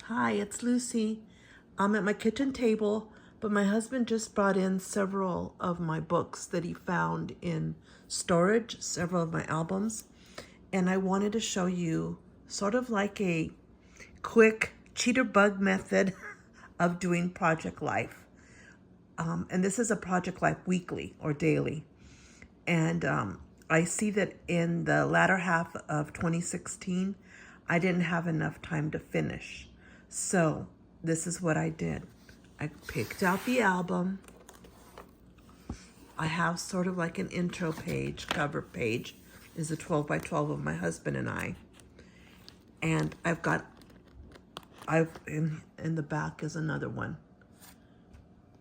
Hi, it's Lucy. I'm at my kitchen table, but my husband just brought in several of my books that he found in storage, several of my albums, and I wanted to show you sort of like a quick cheater bug method of doing Project Life. And this is a Project Life weekly or daily. And I see that in the latter half of 2016, I didn't have enough time to finish. So this is what I did. I picked out the album. I have sort of like an intro page, cover page is a 12 by 12 of my husband and I. And in the back is another one.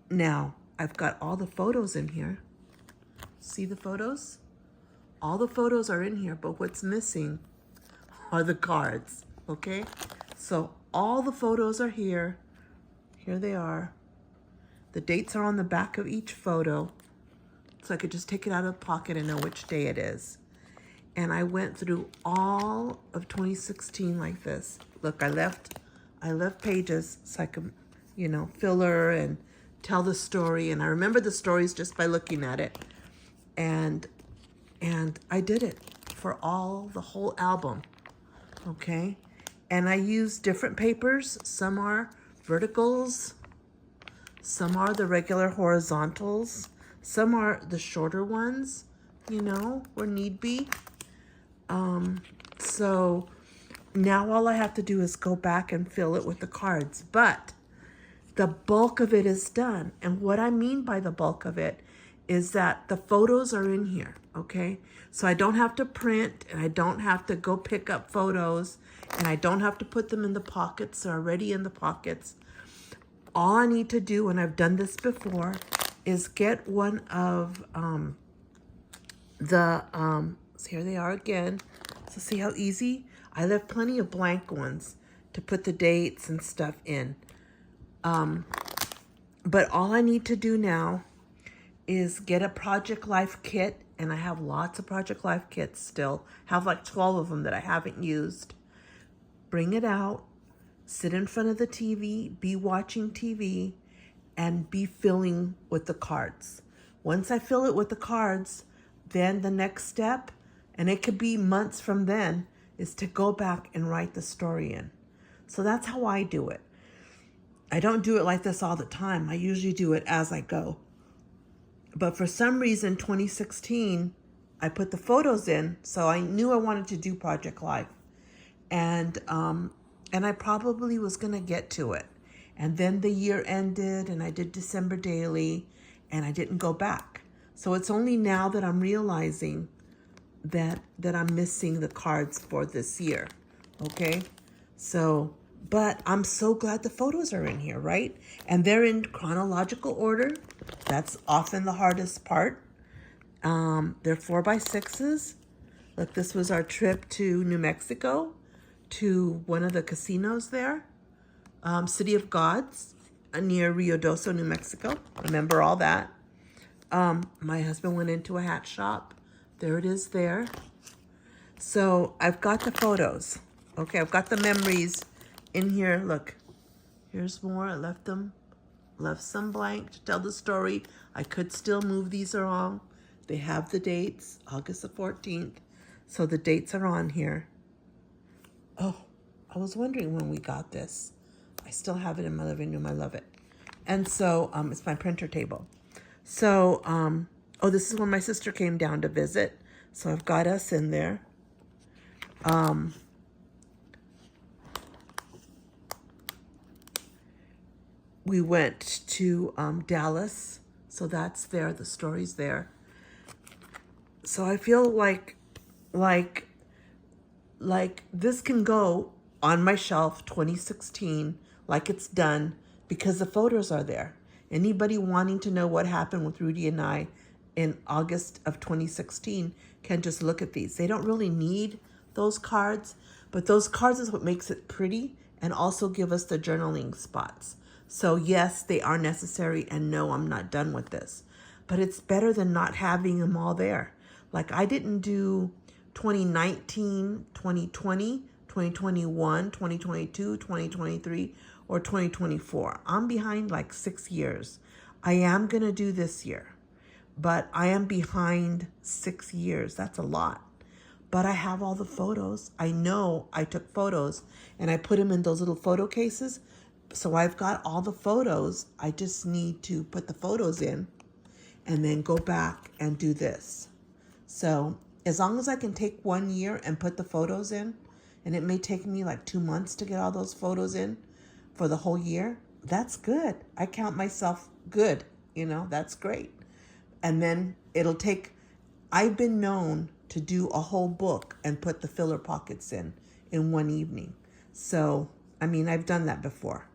Now, I've got all the photos in here. See the photos? All the photos are in here, but what's missing are the cards, okay? So all the photos are here. Here they are. The dates are on the back of each photo, so I could just take it out of the pocket and know which day it is. And I went through all of 2016 like this. Look, I left pages so I could, filler and tell the story. And I remember the stories just by looking at it. And I did it for the whole album, okay? And I used different papers. Some are verticals, some are the regular horizontals, some are the shorter ones, where need be. So now all I have to do is go back and fill it with the cards, but the bulk of it is done. And what I mean by the bulk of it is that the photos are in here, okay? So I don't have to print, and I don't have to go pick up photos, and I don't have to put them in the pockets. They're already in the pockets. All I need to do, and I've done this before, is get one of so here they are again. So see how easy? I left plenty of blank ones to put the dates and stuff in. But all I need to do now is get a Project Life kit, and I have lots of Project Life kits still. Have like 12 of them that I haven't used. Bring it out, sit in front of the TV, be watching TV, and be filling with the cards. Once I fill it with the cards, then the next step, and it could be months from then, is to go back and write the story in. So that's how I do it. I don't do it like this all the time. I usually do it as I go. But for some reason, 2016, I put the photos in, so I knew I wanted to do Project Life. And I probably was going to get to it. And then the year ended, and I did December daily, and I didn't go back. So it's only now that I'm realizing that I'm missing the cards for this year, okay? So, but I'm so glad the photos are in here, right? And they're in chronological order. That's often the hardest part. They're 4x6s. Look, this was our trip to New Mexico, to one of the casinos there, City of Gods, near Ruidoso, New Mexico. Remember all that. My husband went into a hat shop. There it is there. So I've got the photos. Okay, I've got the memories in here. Look, here's more. I left some blank to tell the story. I could still move these along. They have the dates, August the 14th. So the dates are on here. Oh, I was wondering when we got this. I still have it in my living room. I love it. And so it's my printer table. So, this is when my sister came down to visit. So I've got us in there. We went to Dallas. So that's there. The story's there. So I feel like this can go on my shelf 2016 like it's done because the photos are there. Anybody wanting to know what happened with Rudy and I in August of 2016 can just look at these. They don't really need those cards, but those cards is what makes it pretty and also give us the journaling spots. So yes, they are necessary, and no, I'm not done with this. But it's better than not having them all there. Like I didn't do 2019, 2020, 2021, 2022, 2023, or 2024. I'm behind like 6 years. I am going to do this year, but I am behind 6 years. That's a lot. But I have all the photos. I know I took photos and I put them in those little photo cases. So I've got all the photos. I just need to put the photos in and then go back and do this. So as long as I can take 1 year and put the photos in, and it may take me like 2 months to get all those photos in for the whole year, that's good. I count myself good, that's great. And then I've been known to do a whole book and put the filler pockets in one evening. So, I've done that before.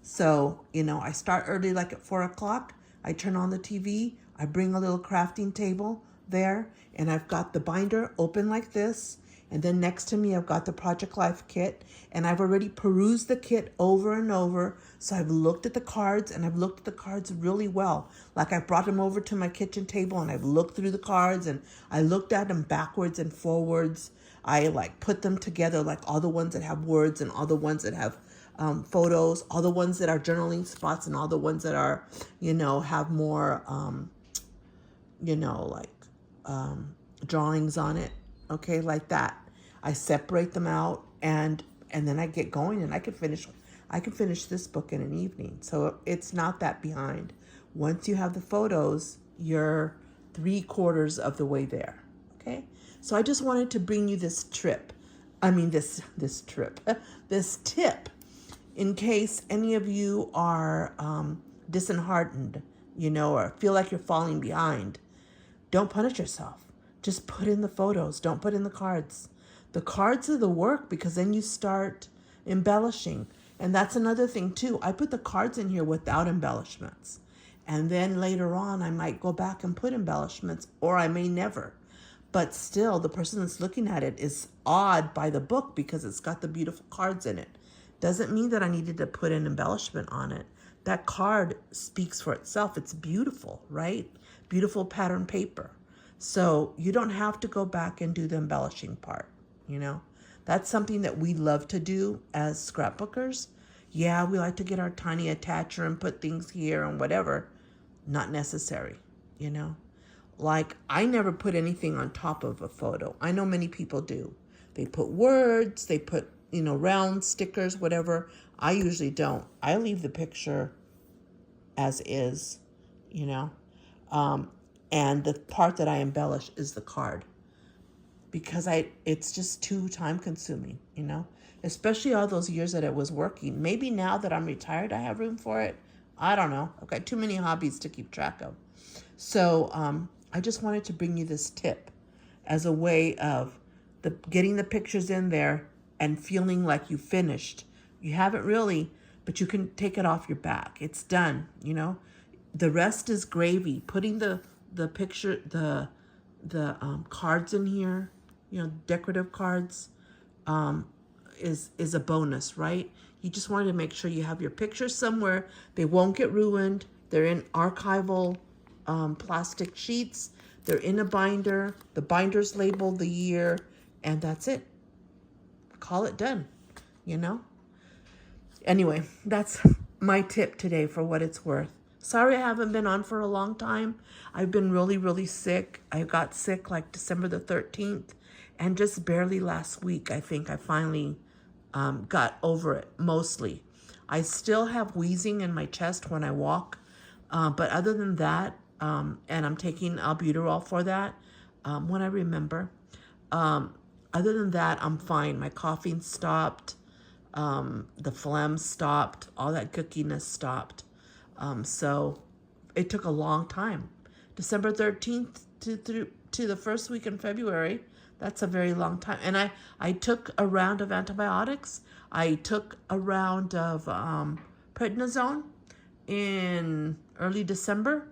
So, I start early, like at 4 o'clock. I turn on the TV. I bring a little crafting table there, and I've got the binder open like this. And then next to me, I've got the Project Life kit, and I've already perused the kit over and over. So I've looked at the cards, and I've looked at the cards really well. Like I brought them over to my kitchen table, and I've looked through the cards, and I looked at them backwards and forwards. I put them together, like all the ones that have words and all the ones that have photos, all the ones that are journaling spots, and all the ones that are, have more, drawings on it. Okay, like that. I separate them out, and then I get going, and I can finish this book in an evening. So it's not that behind. Once you have the photos, you're 3/4 of the way there. Okay, so I just wanted to bring you this tip, this tip, in case any of you are disheartened, or feel like you're falling behind. Don't punish yourself. Just put in the photos. Don't put in the cards. The cards are the work, because then you start embellishing. And that's another thing too. I put the cards in here without embellishments. And then later on, I might go back and put embellishments, or I may never. But still, the person that's looking at it is awed by the book because it's got the beautiful cards in it. Doesn't mean that I needed to put an embellishment on it. That card speaks for itself. It's beautiful, right? Beautiful pattern paper. So you don't have to go back and do the embellishing part, That's something that we love to do as scrapbookers. Yeah, we like to get our tiny attacher and put things here and whatever. Not necessary, Like, I never put anything on top of a photo. I know many people do. They put words, they put, round stickers, whatever. I usually don't. I leave the picture as is, and the part that I embellish is the card, because it's just too time consuming, especially all those years that it was working. Maybe now that I'm retired, I have room for it. I don't know. I've got too many hobbies to keep track of. So I just wanted to bring you this tip as a way of getting the pictures in there and feeling like you finished. You haven't really, but you can take it off your back. It's done, The rest is gravy. Putting the picture, the cards in here, decorative cards, is a bonus, right? You just wanted to make sure you have your pictures somewhere. They won't get ruined. They're in archival plastic sheets. They're in a binder. The binder's labeled the year, and that's it. Call it done, Anyway, that's my tip today for what it's worth. Sorry I haven't been on for a long time. I've been really, really sick. I got sick like December the 13th, and just barely last week, I think I finally got over it, mostly. I still have wheezing in my chest when I walk, but other than that, and I'm taking albuterol for that when I remember. Other than that, I'm fine. My coughing stopped. The phlegm stopped. All that gookiness stopped. So it took a long time. December 13th to the first week in February. That's a very long time. And I took a round of antibiotics. I took a round of prednisone in early December.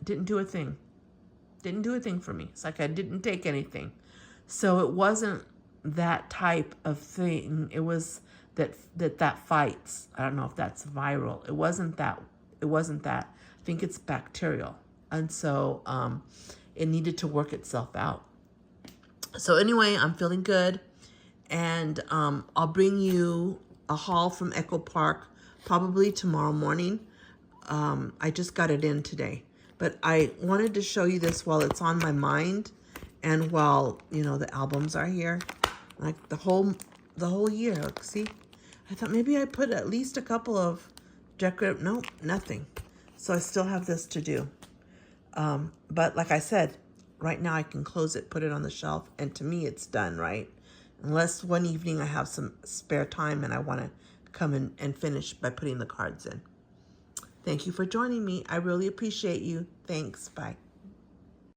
Didn't do a thing. Didn't do a thing for me. It's like I didn't take anything. So it wasn't that type of thing. It was that fights. I don't know if that's viral. It wasn't that. I think it's bacterial. And so it needed to work itself out. So anyway, I'm feeling good. And I'll bring you a haul from Echo Park probably tomorrow morning. I just got it in today, but I wanted to show you this while it's on my mind, and while the albums are here, like the whole year. Look, see, I thought maybe I put at least a couple of decorative. Nope, nothing. So I still have this to do. But like I said, right now I can close it, put it on the shelf, and to me it's done, right? Unless one evening I have some spare time and I want to come in and finish by putting the cards in. Thank you for joining me. I really appreciate you. Thanks. Bye.